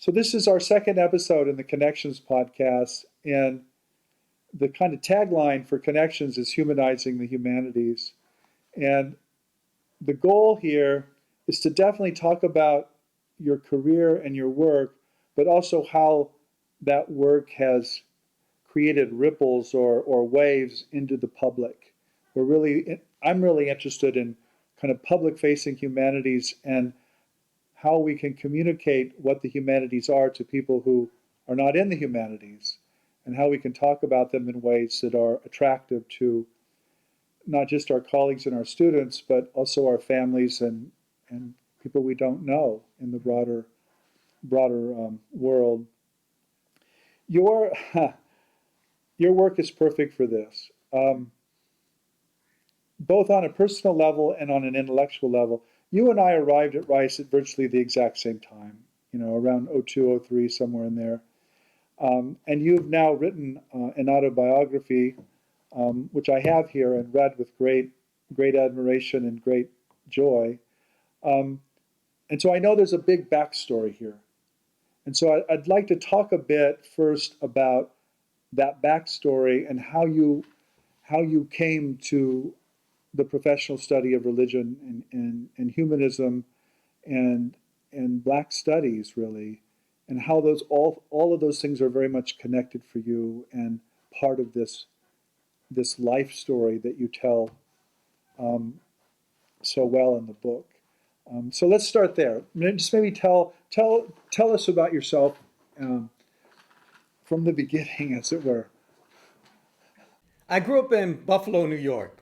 So this is our second episode in the Connections podcast, and the kind of tagline for Connections is Humanizing the Humanities. And the goal here is to definitely talk about your career and your work, but also how that work has created ripples or waves into the public. I'm really interested in kind of public-facing humanities and how we can communicate what the humanities are to people who are not in the humanities, and how we can talk about them in ways that are attractive to not just our colleagues and our students, but also our families and people we don't know in the broader world. Your your work is perfect for this, both on a personal level and on an intellectual level. You and I arrived at Rice at virtually the exact same time, around 02, 03, somewhere in there. And you've now written an autobiography, which I have here and read with great admiration and great joy. And so I know there's a big backstory here. And so I'd like to talk a bit first about that backstory and how you came to the professional study of religion and humanism and Black studies, really, and how all of those things are very much connected for you and part of this life story that you tell so well in the book. So let's start there. Just maybe tell us about yourself from the beginning, as it were. I grew up in Buffalo, New York.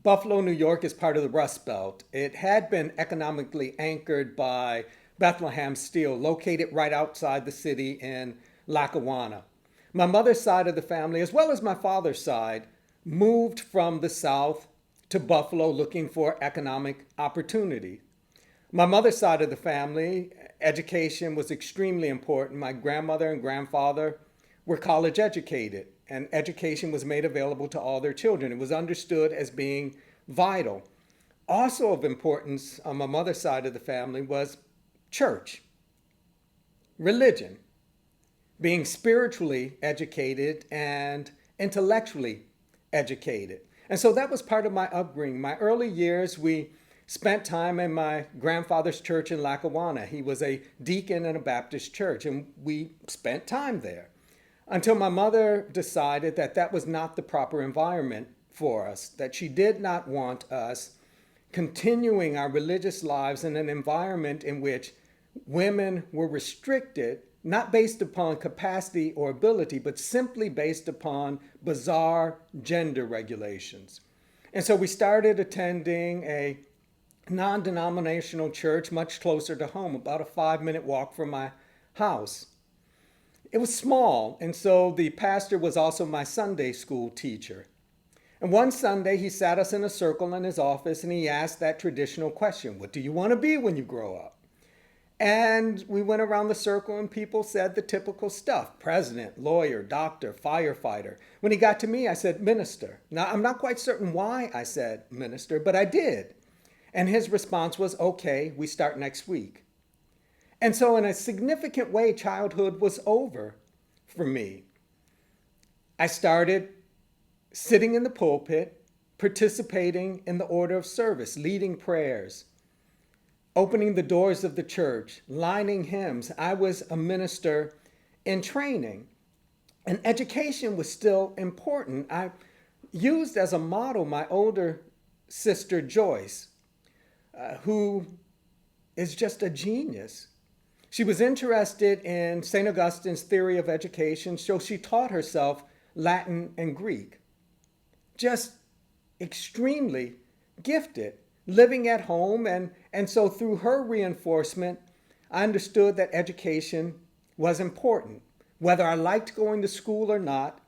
Buffalo, New York is part of the Rust Belt. It had been economically anchored by Bethlehem Steel, located right outside the city in Lackawanna. My mother's side of the family, as well as my father's side, moved from the South to Buffalo looking for economic opportunity. My mother's side of the family, education was extremely important. My grandmother and grandfather were college educated, and education was made available to all their children. It was understood as being vital. Also of importance on my mother's side of the family was church, religion, being spiritually educated and intellectually educated. And so that was part of my upbringing. My early years, we spent time in my grandfather's church in Lackawanna. He was a deacon in a Baptist church, and we spent time there until my mother decided that that was not the proper environment for us, that she did not want us continuing our religious lives in an environment in which women were restricted, not based upon capacity or ability, but simply based upon bizarre gender regulations. And so we started attending a non-denominational church much closer to home, about a 5-minute walk from my house. It was small, and so the pastor was also my Sunday school teacher. And one Sunday, he sat us in a circle in his office, and he asked that traditional question, what do you want to be when you grow up? And we went around the circle, and people said the typical stuff: president, lawyer, doctor, firefighter. When he got to me, I said, minister. Now, I'm not quite certain why I said minister, but I did. And his response was, okay, we start next week. And so in a significant way, childhood was over for me. I started sitting in the pulpit, participating in the order of service, leading prayers, opening the doors of the church, lining hymns. I was a minister in training, and education was still important. I used as a model my older sister, Joyce, who is just a genius. She was interested in St. Augustine's theory of education, so she taught herself Latin and Greek. Just extremely gifted, living at home. And so through her reinforcement, I understood that education was important. Whether I liked going to school or not,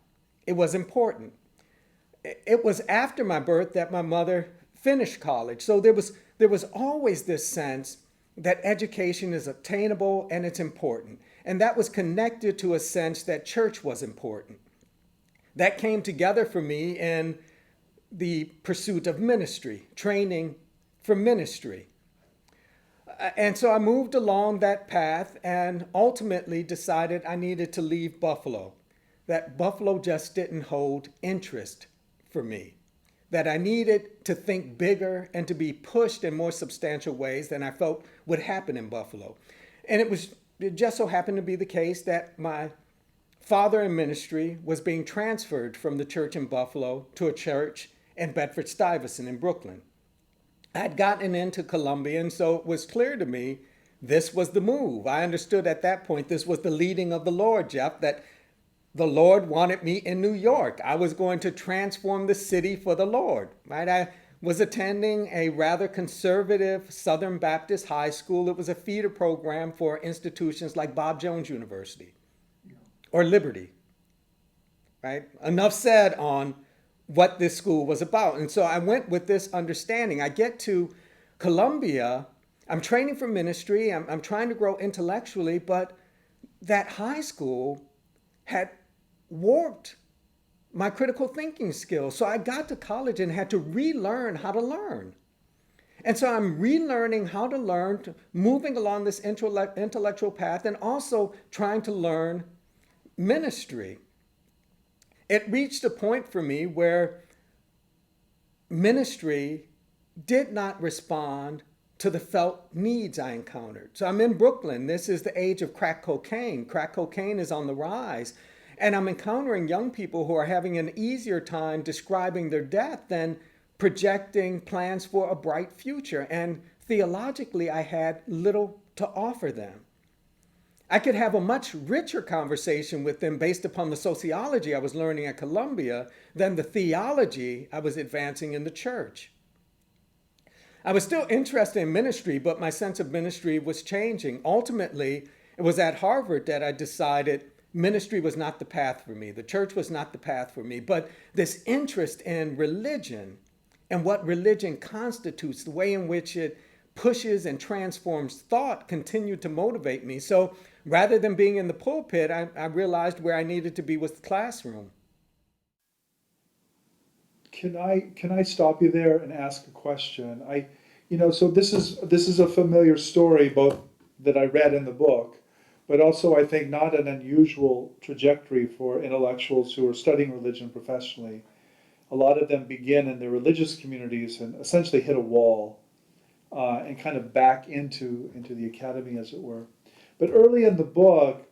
it was important. It was after my birth that my mother finished college. So there was always this sense that education is attainable and it's important. And that was connected to a sense that church was important. That came together for me in the pursuit of ministry, training for ministry. And so I moved along that path and ultimately decided I needed to leave Buffalo, that Buffalo just didn't hold interest for me, that I needed to think bigger and to be pushed in more substantial ways than I felt would happen in Buffalo. And it just so happened to be the case that my father in ministry was being transferred from the church in Buffalo to a church in Bedford-Stuyvesant in Brooklyn. I'd gotten into Columbia, and so it was clear to me this was the move. I understood at that point this was the leading of the Lord, Jeff, that the Lord wanted me in New York. I was going to transform the city for the Lord, right? I was attending a rather conservative Southern Baptist high school. It was a feeder program for institutions like Bob Jones University or Liberty, right? Enough said on what this school was about. And so I went with this understanding. I get to Columbia, I'm training for ministry, I'm trying to grow intellectually, but that high school had warped my critical thinking skills. So I got to college and had to relearn how to learn. And so I'm relearning how to learn, moving along this intellectual path, and also trying to learn ministry. It reached a point for me where ministry did not respond to the felt needs I encountered. So I'm in Brooklyn. This is the age of crack cocaine. Crack cocaine is on the rise. And I'm encountering young people who are having an easier time describing their death than projecting plans for a bright future. And theologically, I had little to offer them. I could have a much richer conversation with them based upon the sociology I was learning at Columbia than the theology I was advancing in the church. I was still interested in ministry, but my sense of ministry was changing. Ultimately, it was at Harvard that I decided ministry was not the path for me. The church was not the path for me. But this interest in religion and what religion constitutes, the way in which it pushes and transforms thought, continued to motivate me. So rather than being in the pulpit, I realized where I needed to be was the classroom. Can I stop you there and ask a question? So this is a familiar story, both that I read in the book, but also I think not an unusual trajectory for intellectuals who are studying religion professionally. A lot of them begin in their religious communities and essentially hit a wall and kind of back into the academy, as it were. But early in the book,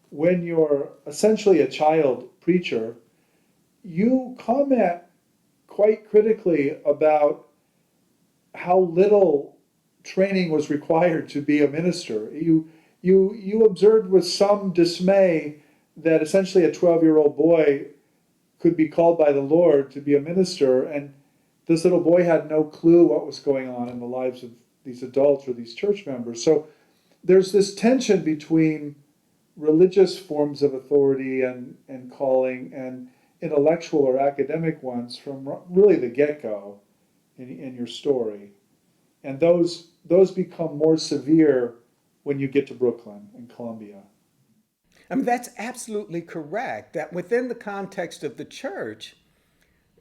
when you're essentially a child preacher, you comment quite critically about how little training was required to be a minister. You observed with some dismay that essentially a 12-year-old boy could be called by the Lord to be a minister, and this little boy had no clue what was going on in the lives of these adults or these church members. So there's this tension between religious forms of authority and calling and intellectual or academic ones from really the get-go in your story. And those become more severe when you get to Brooklyn and Columbia. I mean, that's absolutely correct, that within the context of the church,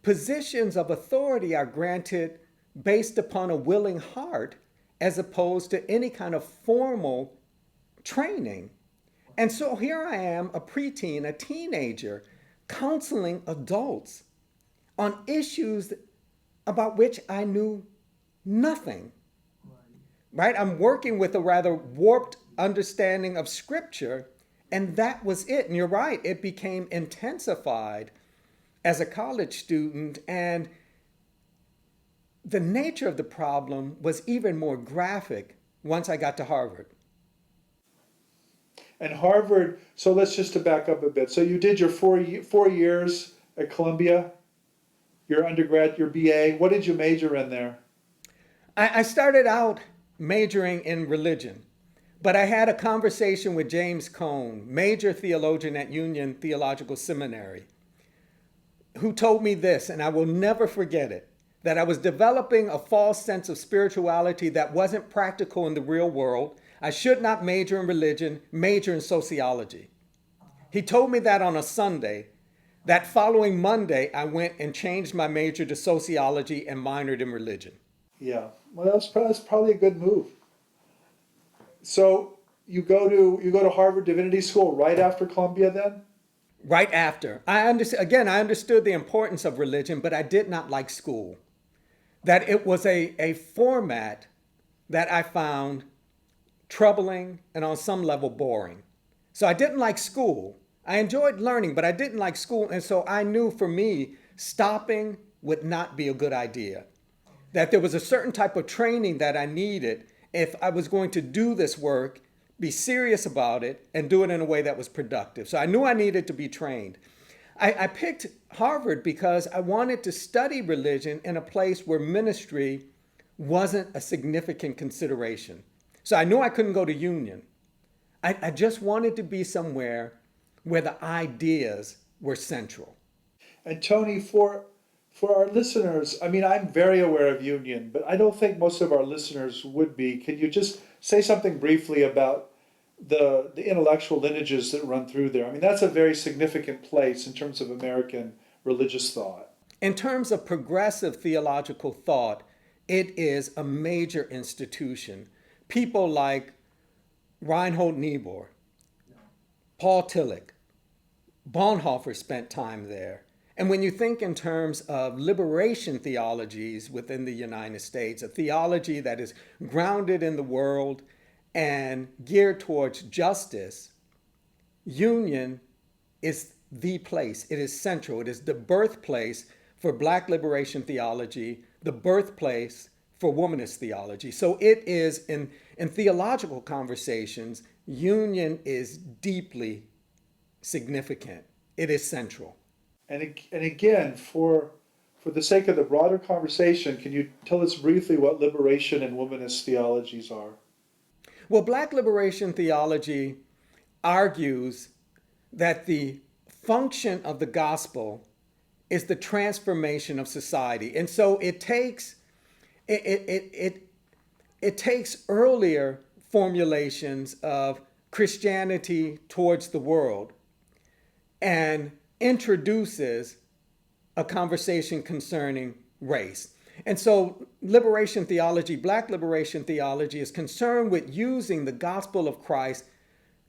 positions of authority are granted based upon a willing heart as opposed to any kind of formal training. And so here I am, a preteen, a teenager, counseling adults on issues about which I knew nothing. Right? I'm working with a rather warped understanding of Scripture, and that was it. And you're right, it became intensified as a college student, and the nature of the problem was even more graphic once I got to Harvard. And Harvard, so let's just to back up a bit. So you did your 4 years at Columbia, your undergrad, your BA. What did you major in there? I started out majoring in religion, but I had a conversation with James Cone, major theologian at Union Theological Seminary, who told me this, and I will never forget it, that I was developing a false sense of spirituality that wasn't practical in the real world. I should not major in religion, major in sociology. He told me that on a Sunday. That following Monday, I went and changed my major to sociology and minored in religion. Yeah, well, that's probably a good move. So you go to Harvard Divinity School right after Columbia then? Right after. I understood the importance of religion, but I did not like school. That it was a format that I found troubling and on some level boring. So I didn't like school. I enjoyed learning, but I didn't like school. And so I knew for me, stopping would not be a good idea. That there was a certain type of training that I needed if I was going to do this work, be serious about it, and do it in a way that was productive. So I knew I needed to be trained. I picked Harvard because I wanted to study religion in a place where ministry wasn't a significant consideration. So I knew I couldn't go to Union. I just wanted to be somewhere where the ideas were central. And Tony, for our listeners, I mean, I'm very aware of Union, but I don't think most of our listeners would be. Can you just say something briefly about the intellectual lineages that run through there? I mean, that's a very significant place in terms of American religious thought. In terms of progressive theological thought, it is a major institution. People like Reinhold Niebuhr, Paul Tillich, Bonhoeffer spent time there. And when you think in terms of liberation theologies within the United States, a theology that is grounded in the world and geared towards justice, Union is the place. It is central. It is the birthplace for Black liberation theology, the birthplace for womanist theology. So it is, in theological conversations, Union is deeply significant. It is central. And again, for the sake of the broader conversation, can you tell us briefly what liberation and womanist theologies are? Well, Black liberation theology argues that the function of the gospel is the transformation of society. And so it, it, it, it takes earlier formulations of Christianity towards the world and introduces a conversation concerning race. And so liberation theology, Black liberation theology, is concerned with using the gospel of Christ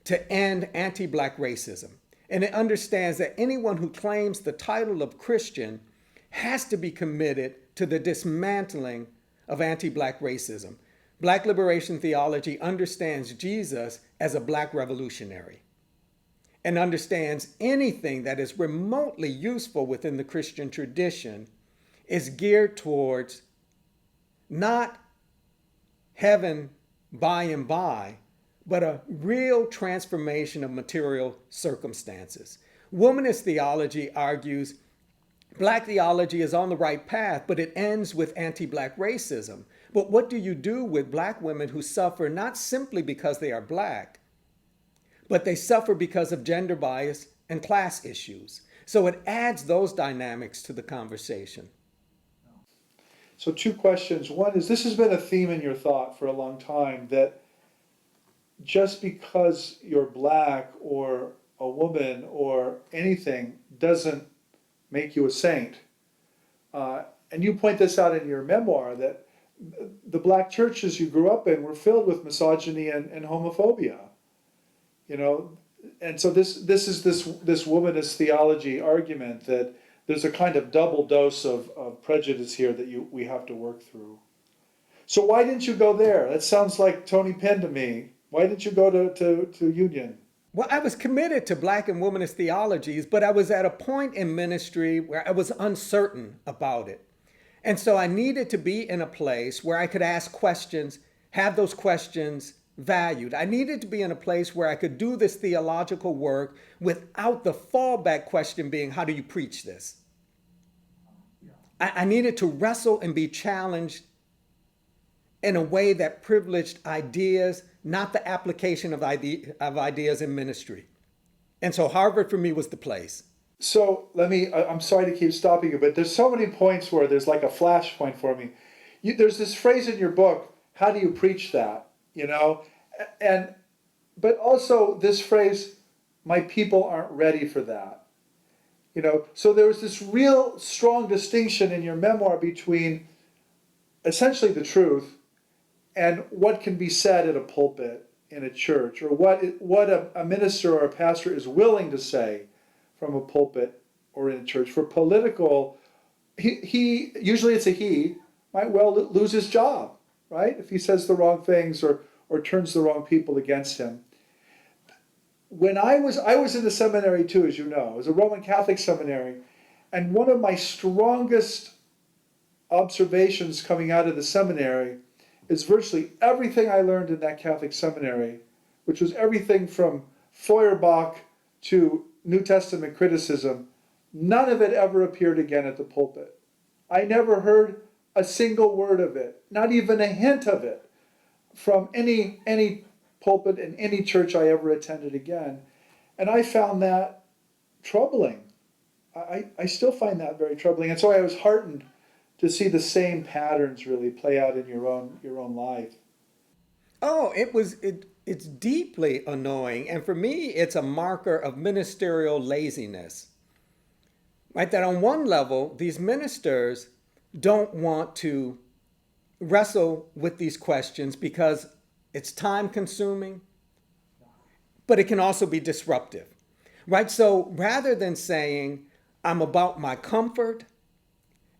to end anti-Black racism. And it understands that anyone who claims the title of Christian has to be committed to the dismantling of anti-Black racism. Black liberation theology understands Jesus as a Black revolutionary and understands anything that is remotely useful within the Christian tradition is geared towards not heaven by and by, but a real transformation of material circumstances. Womanist theology argues Black theology is on the right path, but it ends with anti-Black racism. But what do you do with Black women who suffer not simply because they are Black, but they suffer because of gender bias and class issues? So it adds those dynamics to the conversation. So two questions. One is, this has been a theme in your thought for a long time, that just because you're Black or a woman or anything doesn't make you a saint. And you point this out in your memoir, that the Black churches you grew up in were filled with misogyny and homophobia. You know, and so this is this womanist theology argument that there's a kind of double dose of prejudice here that we have to work through. So why didn't you go there? That sounds like Tony Pinn to me. Why didn't you go to Union? Well, I was committed to Black and womanist theologies, but I was at a point in ministry where I was uncertain about it. And so I needed to be in a place where I could ask questions, have those questions valued. I needed to be in a place where I could do this theological work without the fallback question being, how do you preach this? I needed to wrestle and be challenged in a way that privileged ideas, not the application of ideas in ministry. And so Harvard for me was the place. So I'm sorry to keep stopping you, but there's so many points where there's like a flashpoint for me. There's this phrase in your book, how do you preach that? You know, but also this phrase, my people aren't ready for that. You know, so there was this real strong distinction in your memoir between essentially the truth and what can be said at a pulpit in a church, or what a minister or a pastor is willing to say from a pulpit or in a church. For political, he usually it's a he, might well lose his job, right? If he says the wrong things or turns the wrong people against him. When I was in the seminary too, as you know, it was a Roman Catholic seminary, and one of my strongest observations coming out of the seminary is virtually everything I learned in that Catholic seminary, which was everything from Feuerbach to New Testament criticism. None of it ever appeared again at the pulpit. I never heard a single word of it, not even a hint of it, from any pulpit in any church I ever attended again. And I found that troubling. I still find that very troubling. And so I was heartened to see the same patterns really play out in your own life. Oh, it's deeply annoying. And for me, it's a marker of ministerial laziness. Right? That on one level, these ministers don't want to wrestle with these questions because it's time consuming, but it can also be disruptive. Right? So rather than saying, I'm about my comfort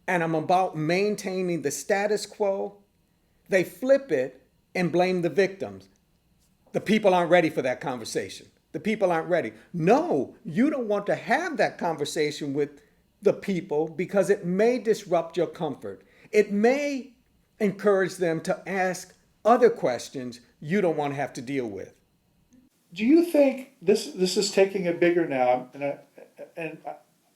and I'm about maintaining the status quo, they flip it and blame the victims. The people aren't ready for that conversation. The people aren't ready. No, you don't want to have that conversation with the people because it may disrupt your comfort. It may encourage them to ask other questions you don't want to have to deal with. Do you think this is taking it bigger now? And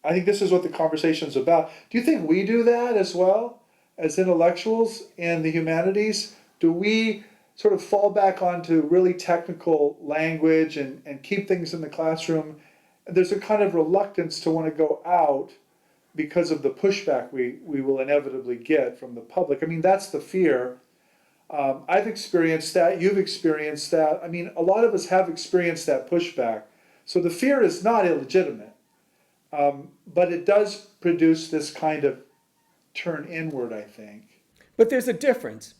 I think this is what the conversation's about. Do you think we do that as well as intellectuals in the humanities? Do we sort of fall back onto really technical language and keep things in the classroom? There's a kind of reluctance to want to go out because of the pushback we will inevitably get from the public. I mean, that's the fear. I've experienced that. You've experienced that. I mean, a lot of us have experienced that pushback. So the fear is not illegitimate, but it does produce this kind of turn inward, I think. But there's a difference.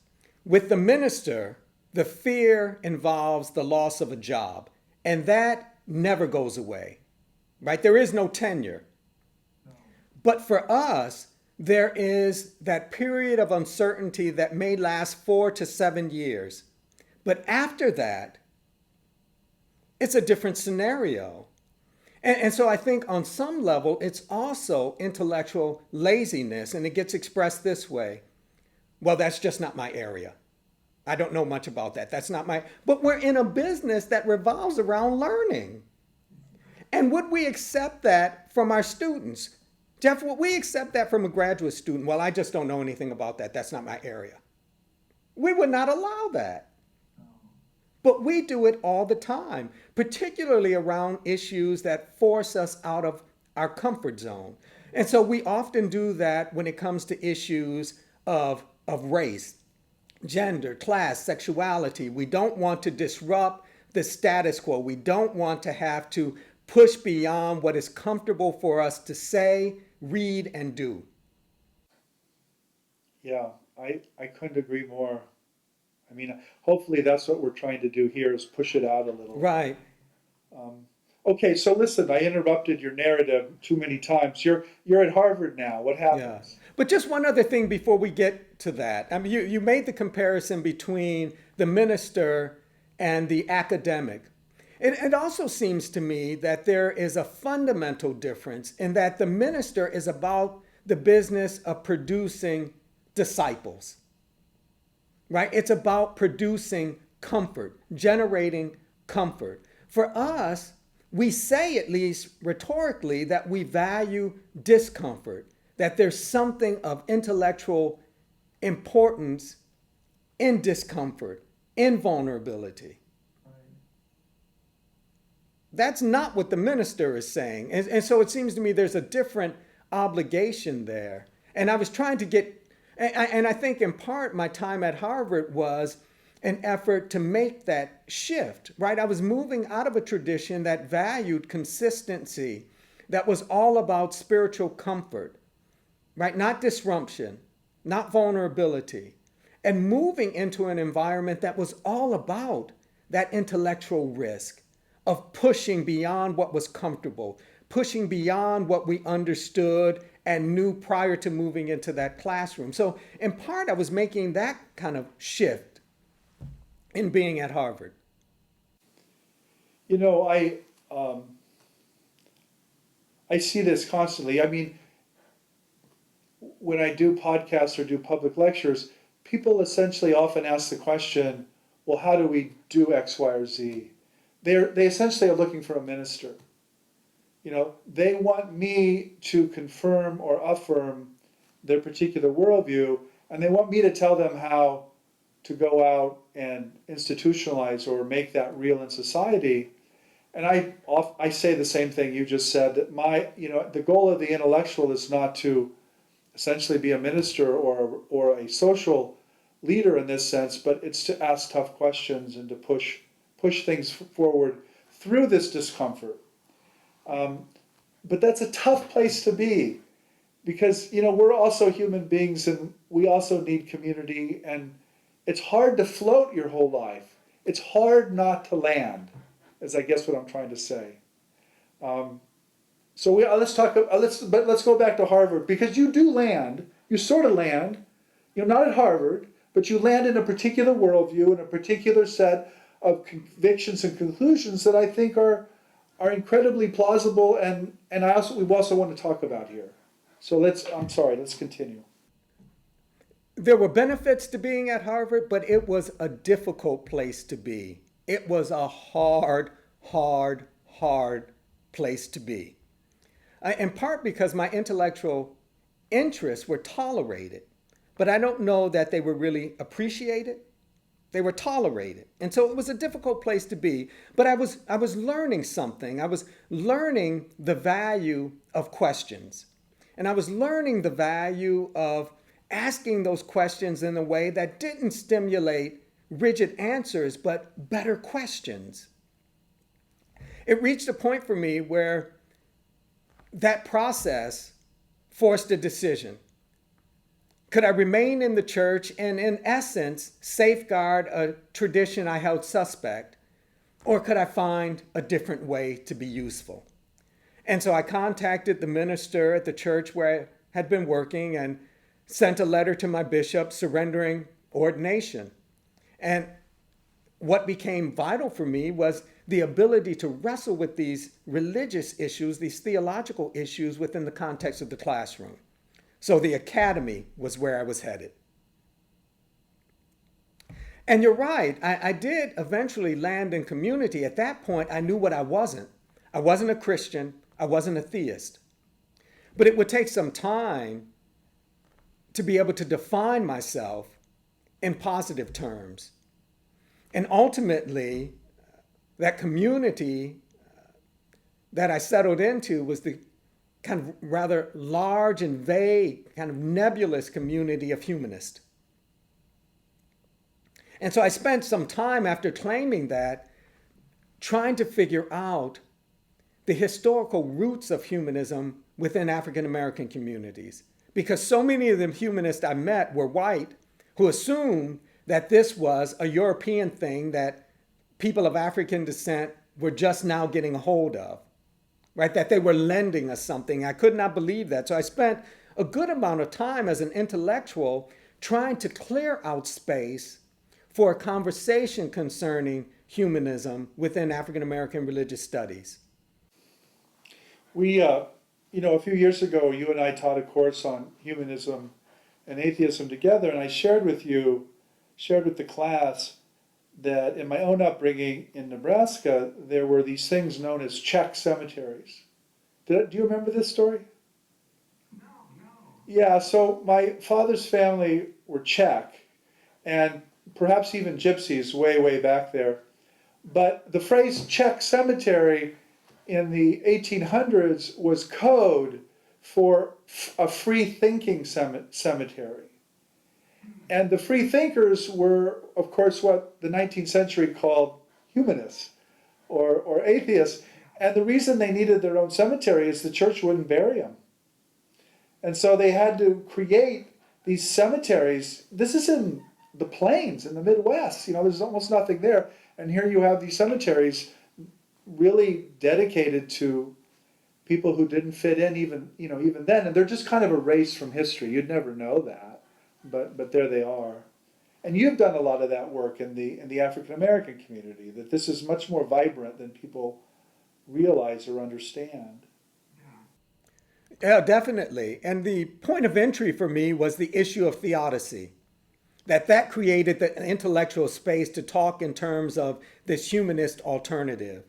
With the minister, the fear involves the loss of a job, and that never goes away, right? There is no tenure. But for us, there is that period of uncertainty that may last 4 to 7 years. But after that, it's a different scenario. And so I think on some level, it's also intellectual laziness, and it gets expressed this way. Well, that's just not my area. I don't know much about that. That's not my... But we're in a business that revolves around learning. And would we accept that from our students? Jeff, would we accept that from a graduate student? Well, I just don't know anything about that. That's not my area. We would not allow that. But we do it all the time, particularly around issues that force us out of our comfort zone. And so we often do that when it comes to issues of race, gender, class, sexuality. We don't want to disrupt the status quo. We don't want to have to push beyond what is comfortable for us to say, read, and do. Yeah, I couldn't agree more. I mean, hopefully that's what we're trying to do here is push it out a little. Right. Okay, so listen, I interrupted your narrative too many times. You're at Harvard now. What happens? Yeah. But just one other thing before we get to that. I mean, you made the comparison between the minister and the academic. It also seems to me that there is a fundamental difference in that the minister is about the business of producing disciples, right? It's about producing comfort, generating comfort. For us, we say, at least rhetorically, that we value discomfort, that there's something of intellectual importance in discomfort, in vulnerability. That's not what the minister is saying. And so it seems to me there's a different obligation there. And I was trying to get, and I think in part my time at Harvard was an effort to make that shift, right? I was moving out of a tradition that valued consistency, that was all about spiritual comfort, right? Not disruption, not vulnerability, and moving into an environment that was all about that intellectual risk of pushing beyond what was comfortable, pushing beyond what we understood and knew prior to moving into that classroom. So in part, I was making that kind of shift in being at Harvard. You know, I see this constantly. I mean, when I do podcasts or do public lectures, people essentially often ask the question, well, how do we do X, Y, or Z? They essentially are looking for a minister. You know, they want me to confirm or affirm their particular worldview, and they want me to tell them how to go out and institutionalize or make that real in society. And I say the same thing you just said, that the goal of the intellectual is not to essentially be a minister or a social leader in this sense, but it's to ask tough questions and to push things forward through this discomfort. But that's a tough place to be, because we're also human beings and we also need community, and it's hard to float your whole life. It's hard not to land, is I guess what I'm trying to say. So let's go back to Harvard, because you do land. You sort of land. You're not at Harvard, but you land in a particular worldview and a particular set of convictions and conclusions that I think are incredibly plausible, and we also want to talk about here. So let's continue. There were benefits to being at Harvard, but it was a difficult place to be. It was a hard place to be. In part because my intellectual interests were tolerated, but I don't know that they were really appreciated. They were tolerated. And so it was a difficult place to be, but I was learning something. I was learning the value of questions. And I was learning the value of asking those questions in a way that didn't stimulate rigid answers, but better questions. It reached a point for me where that process forced a decision. Could I remain in the church and, in essence, safeguard a tradition I held suspect, or could I find a different way to be useful? And so I contacted the minister at the church where I had been working and sent a letter to my bishop surrendering ordination. And what became vital for me was the ability to wrestle with these religious issues, these theological issues within the context of the classroom. So the academy was where I was headed. And you're right, I did eventually land in community. At that point, I knew what I wasn't. I wasn't a Christian. I wasn't a theist. But it would take some time to be able to define myself in positive terms. And ultimately, that community that I settled into was the kind of rather large and vague, kind of nebulous community of humanists. And so I spent some time after claiming that trying to figure out the historical roots of humanism within African American communities. Because so many of the humanists I met were white, who assumed that this was a European thing that people of African descent were just now getting a hold of, right? That they were lending us something. I could not believe that. So I spent a good amount of time as an intellectual trying to clear out space for a conversation concerning humanism within African American religious studies. We, a few years ago, you and I taught a course on humanism and atheism together, and I shared with the class that in my own upbringing in Nebraska, there were these things known as Czech cemeteries. Do you remember this story? No. Yeah, so my father's family were Czech, and perhaps even gypsies way back there. But the phrase Czech cemetery in the 1800s was code for a free-thinking cemetery. And the free thinkers were, of course, what the 19th century called humanists or atheists. And the reason they needed their own cemetery is the church wouldn't bury them. And so they had to create these cemeteries. This is in the plains in the Midwest. There's almost nothing there. And here you have these cemeteries really dedicated to people who didn't fit in even then. And they're just kind of erased from history. You'd never know that, but there they are. And you've done a lot of that work in the African American community, that this is much more vibrant than people realize or understand. Yeah, definitely. And the point of entry for me was the issue of theodicy. That created the intellectual space to talk in terms of this humanist alternative.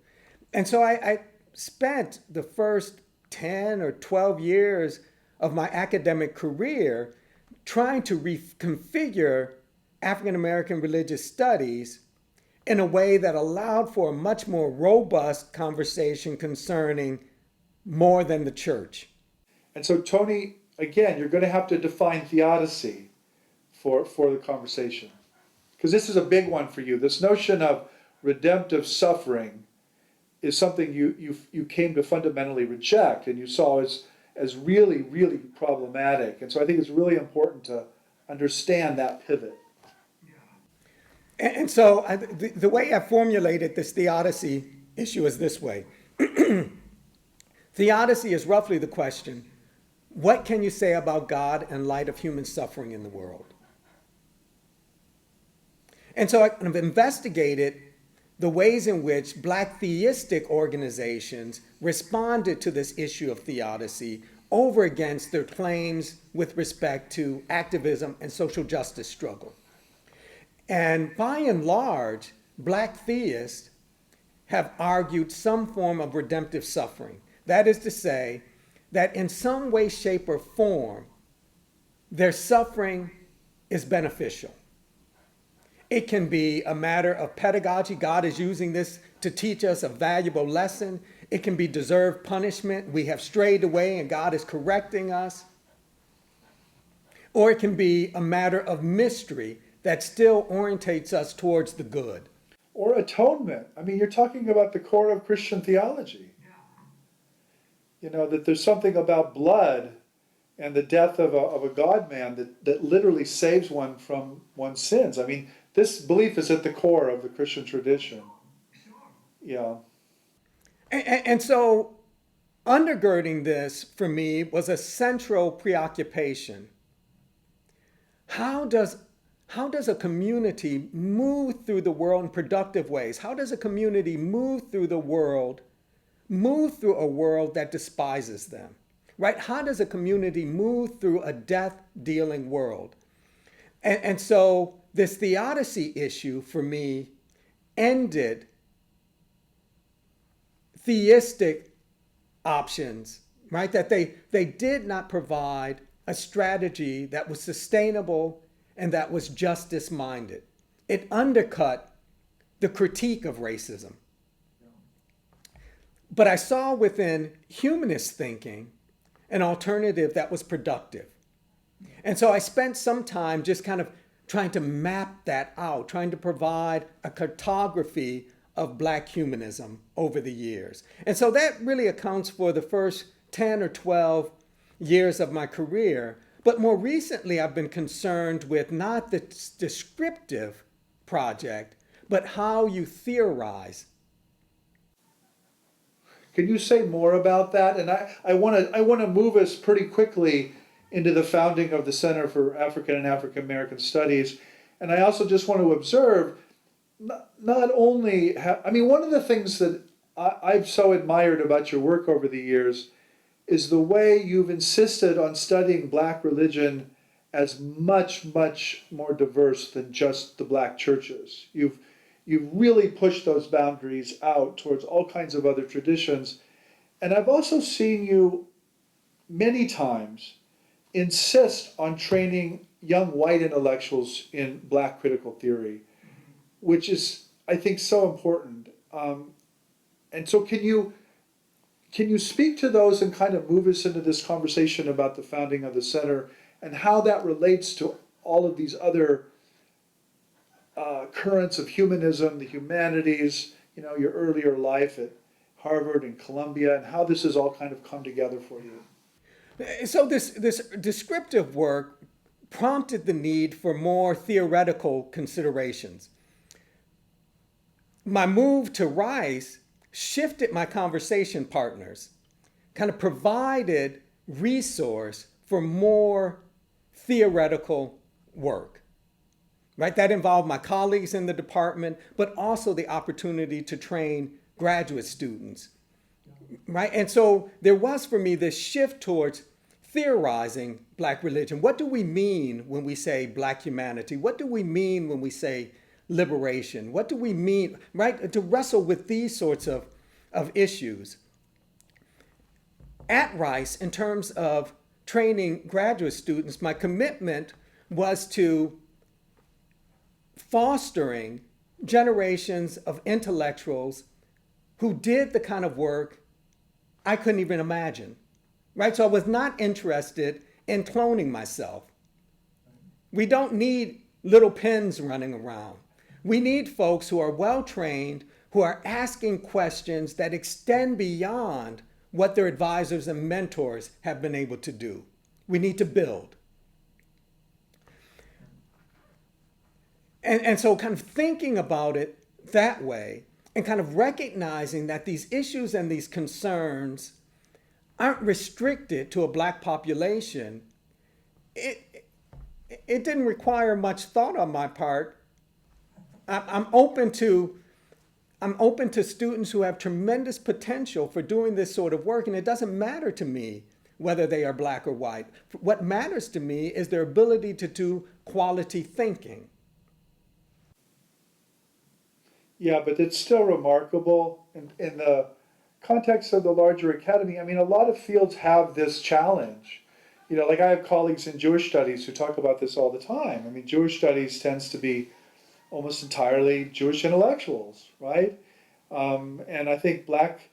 And so I spent the first 10 or 12 years of my academic career trying to reconfigure African American religious studies in a way that allowed for a much more robust conversation concerning more than the church. And so, Tony, again, you're going to have to define theodicy for the conversation, because this is a big one for you. This notion of redemptive suffering is something you came to fundamentally reject, and you saw as really, really problematic. And so I think it's really important to understand that pivot. And so the way I formulated this theodicy issue is this way. Theodicy is roughly the question, what can you say about God in light of human suffering in the world? And so I kind of investigated the ways in which Black theistic organizations responded to this issue of theodicy over against their claims with respect to activism and social justice struggle. And by and large, Black theists have argued some form of redemptive suffering. That is to say, that in some way, shape, or form, their suffering is beneficial. It can be a matter of pedagogy. God is using this to teach us a valuable lesson. It can be deserved punishment. We have strayed away and God is correcting us. Or it can be a matter of mystery that still orientates us towards the good. Or atonement. I mean, you're talking about the core of Christian theology. That there's something about blood and the death of a God-man that literally saves one from one's sins. I mean, this belief is at the core of the Christian tradition. Yeah. And so undergirding this for me was a central preoccupation. How does a community move through the world in productive ways? How does a community move through a world that despises them? Right? How does a community move through a death-dealing world? And so this theodicy issue for me ended theistic options, right? That they did not provide a strategy that was sustainable and that was justice-minded. It undercut the critique of racism. But I saw within humanist thinking an alternative that was productive. And so I spent some time just kind of trying to map that out, trying to provide a cartography of Black humanism over the years. And so that really accounts for the first 10 or 12 years of my career. But more recently, I've been concerned with not the descriptive project, but how you theorize. Can you say more about that? And I want to move us pretty quickly into the founding of the Center for African and African American Studies. And I also just want to observe, not only, one of the things that I've so admired about your work over the years is the way you've insisted on studying Black religion as much, much more diverse than just the Black churches. You've really pushed those boundaries out towards all kinds of other traditions. And I've also seen you many times insist on training young white intellectuals in Black critical theory, which is, I think, so important. And so can you speak to those and kind of move us into this conversation about the founding of the center and how that relates to all of these other currents of humanism, the humanities, your earlier life at Harvard and Columbia, and how this has all kind of come together for you? So this descriptive work prompted the need for more theoretical considerations. My move to Rice shifted my conversation partners, kind of provided resource for more theoretical work, right? That involved my colleagues in the department, but also the opportunity to train graduate students, right? And so there was for me this shift towards theorizing Black religion. What do we mean when we say Black humanity? What do we mean when we say liberation? What do we mean, right? To wrestle with these sorts of issues. At Rice, in terms of training graduate students, my commitment was to fostering generations of intellectuals who did the kind of work I couldn't even imagine, right? So I was not interested in cloning myself. We don't need little Pinns running around. We need folks who are well-trained, who are asking questions that extend beyond what their advisors and mentors have been able to do. We need to build. And so kind of thinking about it that way and kind of recognizing that these issues and these concerns aren't restricted to a Black population, it didn't require much thought on my part. I'm open to students who have tremendous potential for doing this sort of work, and it doesn't matter to me whether they are Black or white. What matters to me is their ability to do quality thinking. Yeah, but it's still remarkable in the context of the larger academy. I mean, a lot of fields have this challenge. You know, like I have colleagues in Jewish studies who talk about this all the time. I mean, Jewish studies tends to be almost entirely Jewish intellectuals, right? And I think Black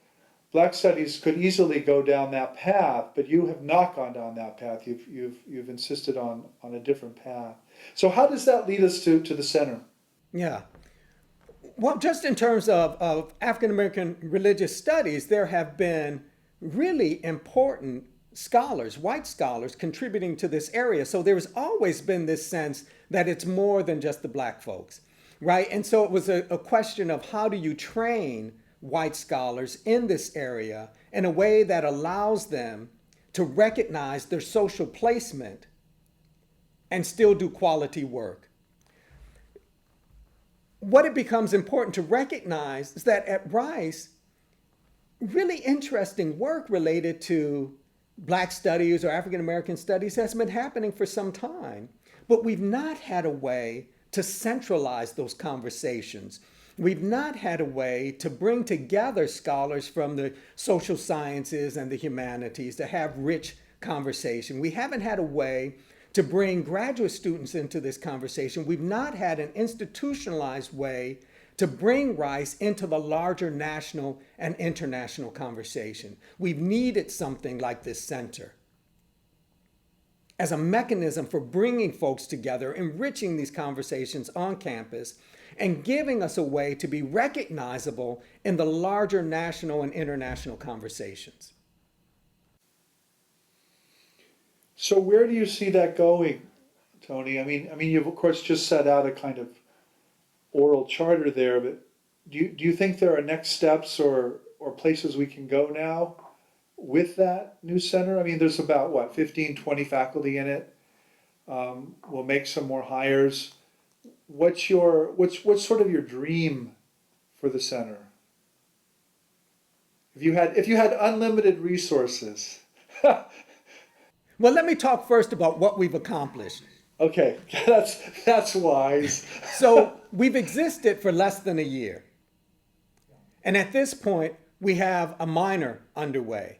studies could easily go down that path, but you have not gone down that path. You've insisted on a different path. So how does that lead us to the center? Yeah. Well, just in terms of African American religious studies, there have been really important scholars, white scholars, contributing to this area. So there's always been this sense that it's more than just the Black folks, right? And so it was a question of how do you train white scholars in this area in a way that allows them to recognize their social placement and still do quality work. What it becomes important to recognize is that at Rice, really interesting work related to Black studies or African American studies has been happening for some time, but we've not had a way to centralize those conversations. We've not had a way to bring together scholars from the social sciences and the humanities to have rich conversation. We haven't had a way to bring graduate students into this conversation. We've not had an institutionalized way to bring Rice into the larger national and international conversation. We've needed something like this center as a mechanism for bringing folks together, enriching these conversations on campus, and giving us a way to be recognizable in the larger national and international conversations. So where do you see that going, Tony? I mean, you've of course just set out a kind of oral charter there, but do you think there are next steps or places we can go now with that new center? I mean, there's about 15, 20 faculty in it. We'll make some more hires. What's sort of your dream for the center? If you had unlimited resources. Well, let me talk first about what we've accomplished. Okay, that's wise. So we've existed for less than a year. And at this point, we have a minor underway.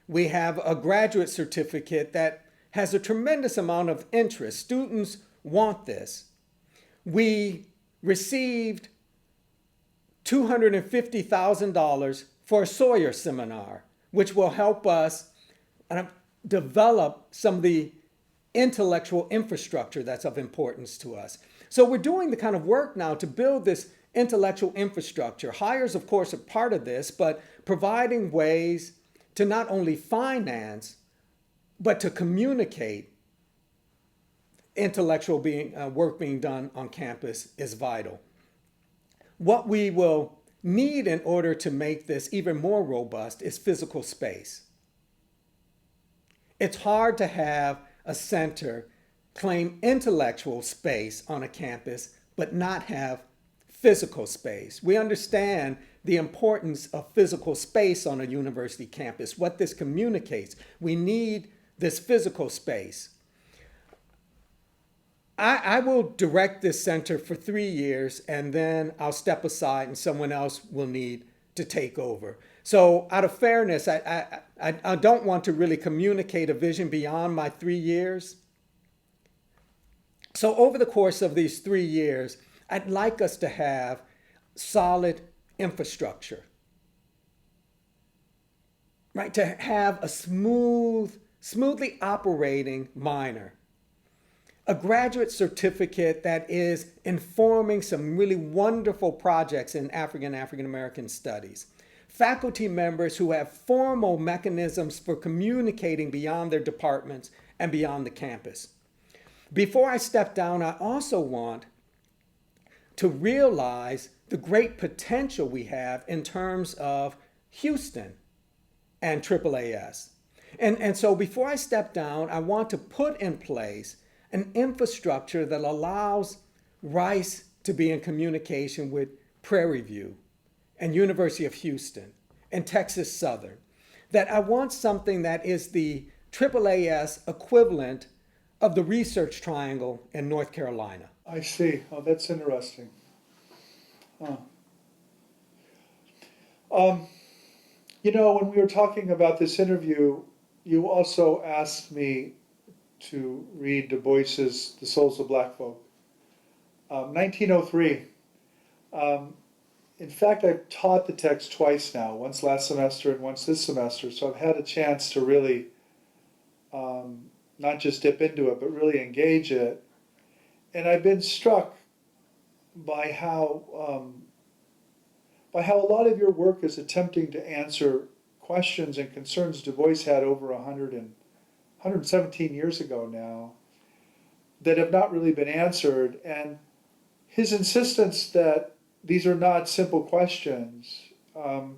We have a graduate certificate that has a tremendous amount of interest. Students want this. We received $250,000 for a Sawyer seminar, which will help us develop some of the intellectual infrastructure that's of importance to us. So we're doing the kind of work now to build this intellectual infrastructure. Hires, of course, are part of this, but providing ways to not only finance, but to communicate intellectual work being done on campus is vital. What we will need in order to make this even more robust is physical space. It's hard to have a center claim intellectual space on a campus, but not have physical space. We understand the importance of physical space on a university campus, what this communicates. We need this physical space. I will direct this center for 3 years, and then I'll step aside and someone else will need to take over. So out of fairness, I don't want to really communicate a vision beyond my 3 years. So over the course of these 3 years, I'd like us to have solid infrastructure, right? To have a smoothly operating minor, a graduate certificate that is informing some really wonderful projects in African American studies, faculty members who have formal mechanisms for communicating beyond their departments and beyond the campus. Before I step down, I also want to realize the great potential we have in terms of Houston and AAAS. And so before I step down, I want to put in place an infrastructure that allows Rice to be in communication with Prairie View and University of Houston and Texas Southern. That I want something that is the AAAS equivalent of the Research Triangle in North Carolina. I see. Oh, that's interesting. Huh. When we were talking about this interview, you also asked me to read Du Bois's The Souls of Black Folk. 1903. In fact, I've taught the text twice now, once last semester and once this semester, so I've had a chance to really not just dip into it, but really engage it. And I've been struck by how a lot of your work is attempting to answer questions and concerns Du Bois had over 117 years ago now that have not really been answered. And his insistence that these are not simple questions, and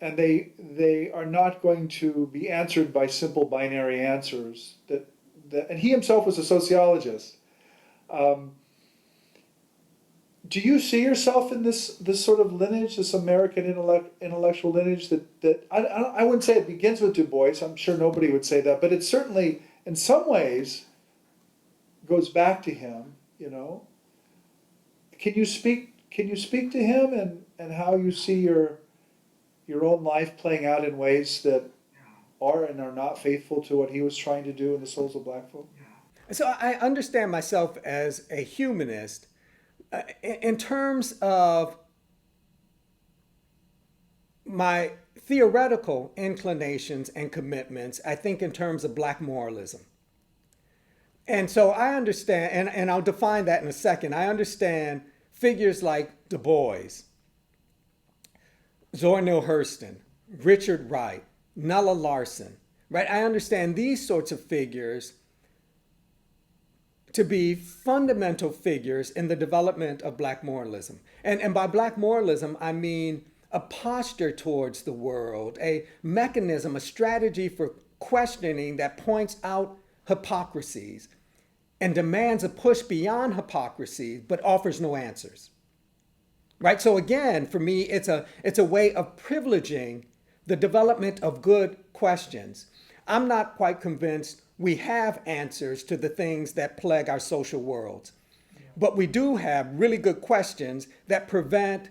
they are not going to be answered by simple binary answers. And he himself was a sociologist. Do you see yourself in this sort of lineage, this American intellectual lineage that I wouldn't say it begins with Du Bois, I'm sure nobody would say that, but it certainly in some ways goes back to him, Can you speak to him and how you see your own life playing out in ways that are and are not faithful to what he was trying to do in The Souls of Black Folk? So I understand myself as a humanist. In terms of my theoretical inclinations and commitments, I think in terms of Black moralism. And so I understand, and I'll define that in a second, I understand figures like Du Bois, Zora Neale Hurston, Richard Wright, Nella Larsen, right? I understand these sorts of figures to be fundamental figures in the development of Black moralism. And by Black moralism, I mean a posture towards the world, a mechanism, a strategy for questioning that points out hypocrisies and demands a push beyond hypocrisy, but offers no answers. Right? So again, for me, it's a way of privileging the development of good questions. I'm not quite convinced we have answers to the things that plague our social worlds. But we do have really good questions that prevent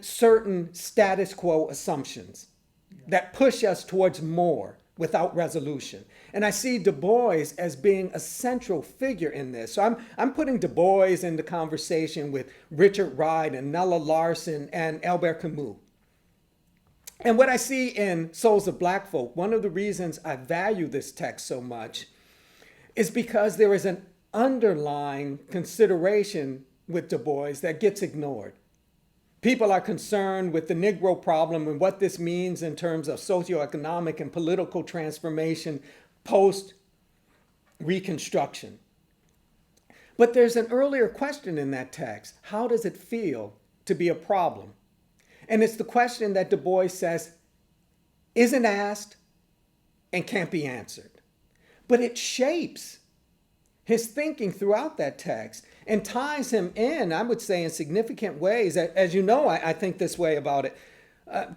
certain status quo assumptions, that push us towards more without resolution. And I see Du Bois as being a central figure in this. So I'm putting Du Bois in the conversation with Richard Wright and Nella Larsen and Albert Camus. And what I see in Souls of Black Folk, one of the reasons I value this text so much is because there is an underlying consideration with Du Bois that gets ignored. People are concerned with the Negro problem and what this means in terms of socioeconomic and political transformation post reconstruction. But there's an earlier question in that text. How does it feel to be a problem? And it's the question that Du Bois says isn't asked and can't be answered. But it shapes his thinking throughout that text and ties him in, I would say, in significant ways. As you know, I think this way about it.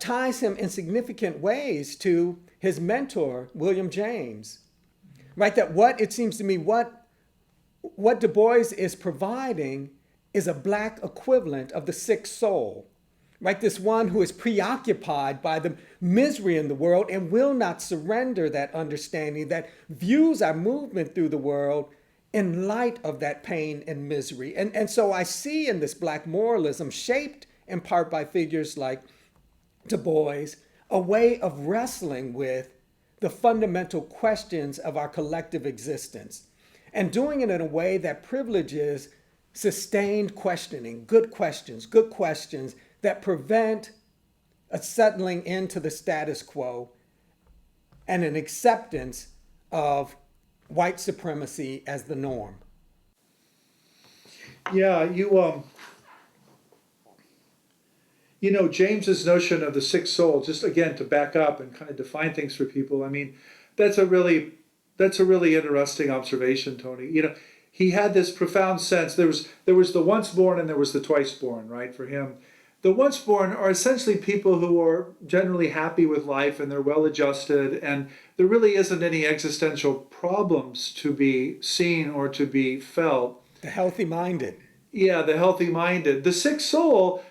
Ties him in significant ways to his mentor, William James. Right? That what, it seems to me, what Du Bois is providing is a Black equivalent of the sick soul. Right? This one who is preoccupied by the misery in the world and will not surrender that understanding, that views our movement through the world in light of that pain and misery. And so I see in this Black moralism, shaped in part by figures like Du Bois, a way of wrestling with the fundamental questions of our collective existence, and doing it in a way that privileges sustained questioning, good questions that prevent a settling into the status quo and an acceptance of white supremacy as the norm. Yeah, James's notion of the sick soul, just again to back up and kind of define things for people. I mean, that's a really interesting observation, Tony. He had this profound sense. There was the once born and there was the twice born, right? For him, the once born are essentially people who are generally happy with life and they're well adjusted, and there really isn't any existential problems to be seen or to be felt. The healthy minded. Yeah, the healthy minded. The sick soul,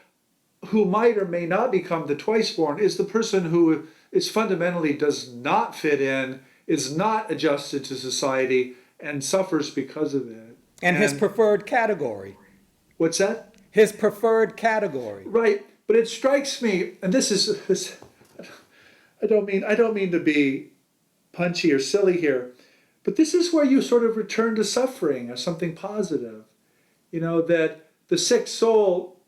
who might or may not become the twice born, is the person who is fundamentally does not fit in, is not adjusted to society, and suffers because of it. And his preferred category. What's that? His preferred category. Right, but it strikes me, and this I don't mean to be punchy or silly here, but this is where you sort of return to suffering as something positive. That the sick soul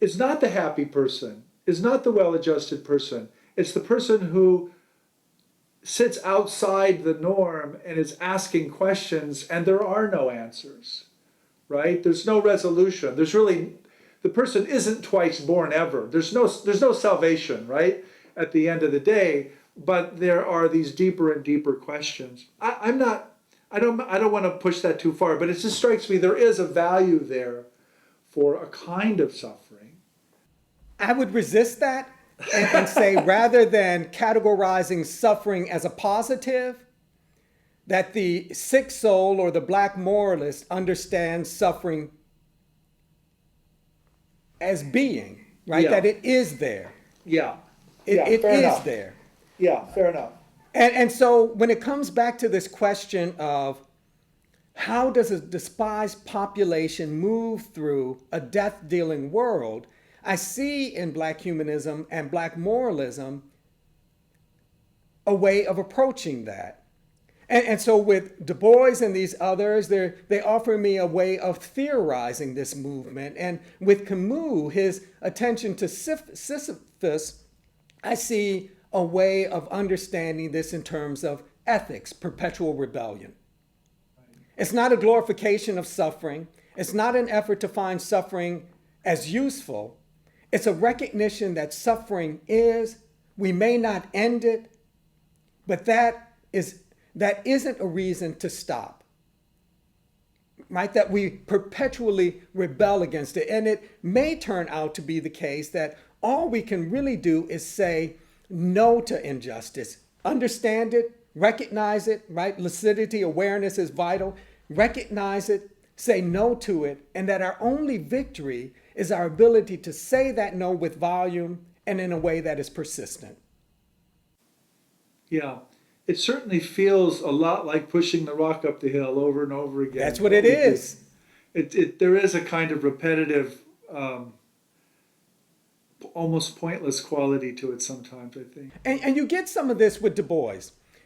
is not the happy person, is not the well-adjusted person. It's the person who sits outside the norm and is asking questions, and there are no answers, right? There's no resolution. The person isn't twice born ever. There's no salvation, right? At the end of the day, but there are these deeper and deeper questions. I don't want to push that too far, but it just strikes me there is a value there for a kind of suffering. I would resist that and say, rather than categorizing suffering as a positive, that the sick soul or the Black moralist understands suffering as being, right? Yeah. That it is there. Yeah. It is there. Yeah, fair enough. And so when it comes back to this question of how does a despised population move through a death-dealing world, I see in Black humanism and Black moralism a way of approaching that. And so with Du Bois and these others, they offer me a way of theorizing this movement. And with Camus, his attention to Sisyphus, I see a way of understanding this in terms of ethics, perpetual rebellion. It's not a glorification of suffering. It's not an effort to find suffering as useful. It's a recognition that suffering is, we may not end it, but that isn't a reason to stop, right? That we perpetually rebel against it. And it may turn out to be the case that all we can really do is say no to injustice, understand it, recognize it, right? Lucidity, awareness is vital. Recognize it, say no to it, and that our only victory is our ability to say that no with volume and in a way that is persistent. Yeah. It certainly feels a lot like pushing the rock up the hill over and over again. That's what it is. There is a kind of repetitive, almost pointless quality to it sometimes, I think. And you get some of this with Du Bois.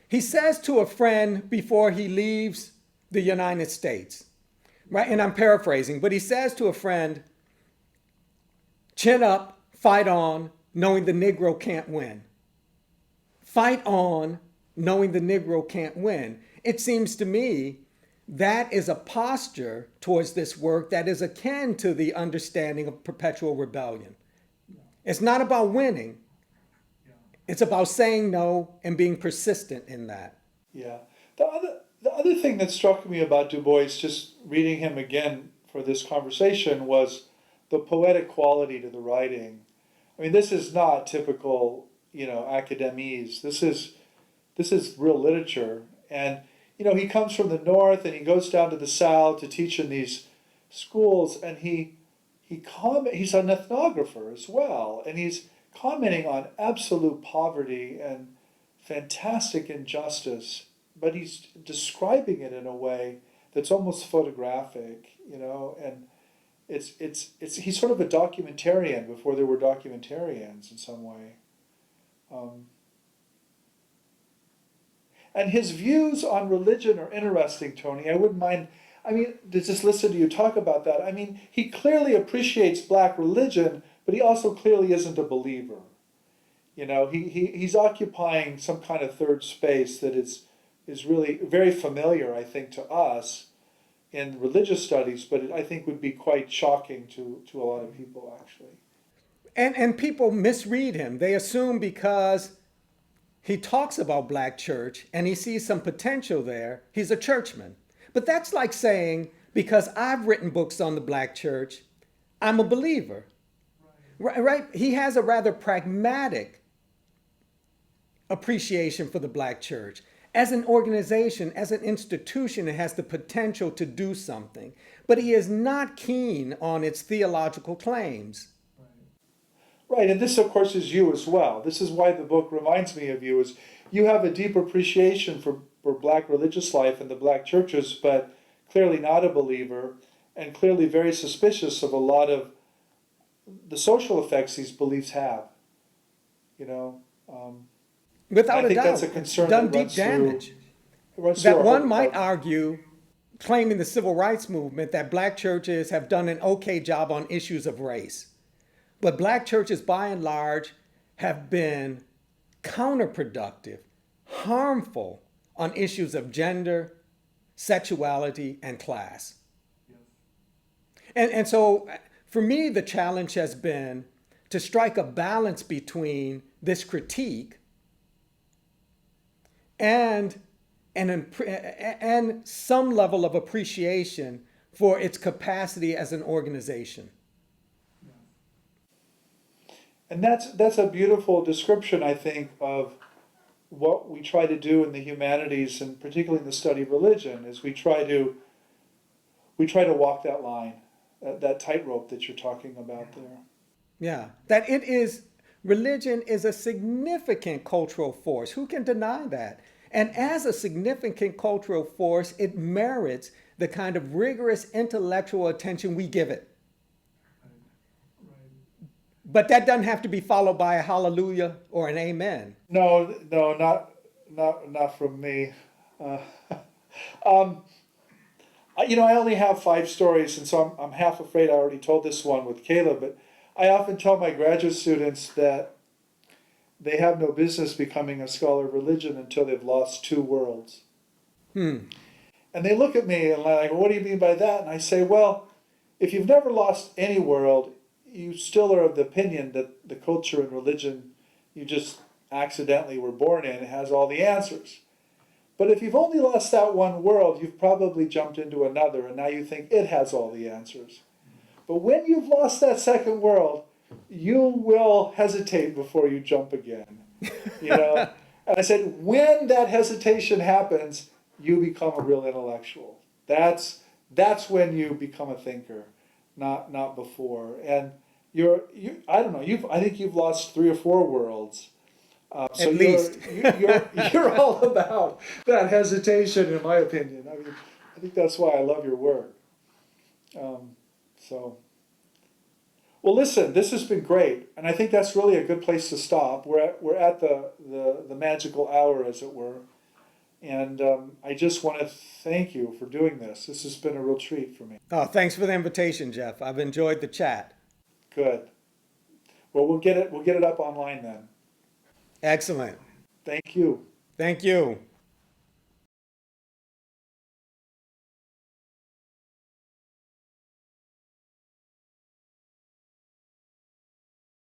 He says to a friend before he leaves the United States, right? And I'm paraphrasing, but he says to a friend, chin up, fight on, knowing the Negro can't win. Fight on, knowing the Negro can't win. It seems to me that is a posture towards this work that is akin to the understanding of perpetual rebellion. It's not about winning. It's about saying no and being persistent in that. Yeah. The other thing that struck me about Du Bois, just reading him again for this conversation, was the poetic quality to the writing. I mean, this is not typical, academies. This is real literature. And, he comes from the north and he goes down to the south to teach in these schools, and he's an ethnographer as well, and he's commenting on absolute poverty and fantastic injustice, but he's describing it in a way that's almost photographic, and he's sort of a documentarian before there were documentarians in some way. And his views on religion are interesting, Tony. I wouldn't mind, to just listen to you talk about that. He clearly appreciates black religion, but he also clearly isn't a believer. He's occupying some kind of third space that is really very familiar, I think, to us in religious studies, but I think would be quite shocking to a lot of people, actually. And people misread him. They assume because he talks about black church and he sees some potential there, he's a churchman. But that's like saying, because I've written books on the black church, I'm a believer. Right? He has a rather pragmatic appreciation for the black church. As an organization, as an institution, it has the potential to do something. But he is not keen on its theological claims. Right, and this, of course, is you as well. This is why the book reminds me of you, is you have a deep appreciation for black religious life and the black churches, but clearly not a believer, and clearly very suspicious of a lot of the social effects these beliefs have. Without a doubt, that's a concern done that deep damage. runs That through one might argue, claiming the civil rights movement, that black churches have done an okay job on issues of race. But black churches, by and large, have been counterproductive, harmful on issues of gender, sexuality, and class. And so for me, the challenge has been to strike a balance between this critique and some level of appreciation for its capacity as an organization. And that's a beautiful description, I think, of what we try to do in the humanities, and particularly in the study of religion, is we try to walk that line, that tightrope that you're talking about there. Yeah, that religion is a significant cultural force. Who can deny that? And as a significant cultural force, it merits the kind of rigorous intellectual attention we give it. But that doesn't have to be followed by a hallelujah or an amen. No, not from me. I only have 5 stories, and so I'm half afraid I already told this one with Caleb, but I often tell my graduate students that they have no business becoming a scholar of religion until they've lost 2 worlds. And they look at me and like, what do you mean by that? And I say, well, if you've never lost any world, you still are of the opinion that the culture and religion you just accidentally were born in has all the answers. But if you've only lost that one world, you've probably jumped into another, and now you think it has all the answers. But when you've lost that second world, you will hesitate before you jump again. And I said, when that hesitation happens, you become a real intellectual. That's when you become a thinker, not before. And I don't know. I think you've lost 3 or 4 worlds. So At least. you're all about that hesitation, in my opinion. I think that's why I love your work. Well, listen, this has been great, and I think that's really a good place to stop. We're at the magical hour, as it were, and I just want to thank you for doing this. This has been a real treat for me. Oh, thanks for the invitation, Jeff. I've enjoyed the chat. Good. Well, we'll get it up online then. Excellent. Thank you. Thank you.